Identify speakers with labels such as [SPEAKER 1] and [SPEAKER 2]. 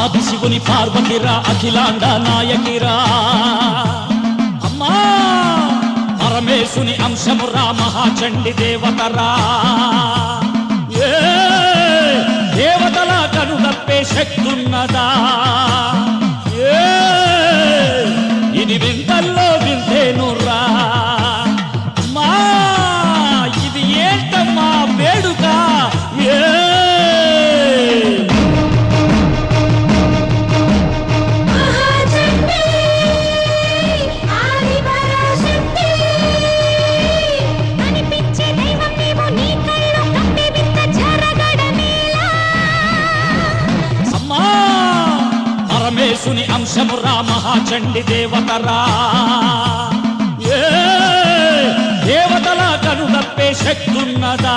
[SPEAKER 1] ఆదిశివుని పార్వతిరా అఖిలాండ నాయకిరా అమ్మా పరమేశుని అంశమురా మహాచండి దేవతరా దేవతల కనుగప్పే శక్తున్నదా ఇది వింతల్లో వింతేనురా అమ్మా ఇది ఏంటమ్మా వేడుక పరమేశుని అంశమురా మహాచండి దేవతరా దేవతల కనుగప్పే శక్తున్నదా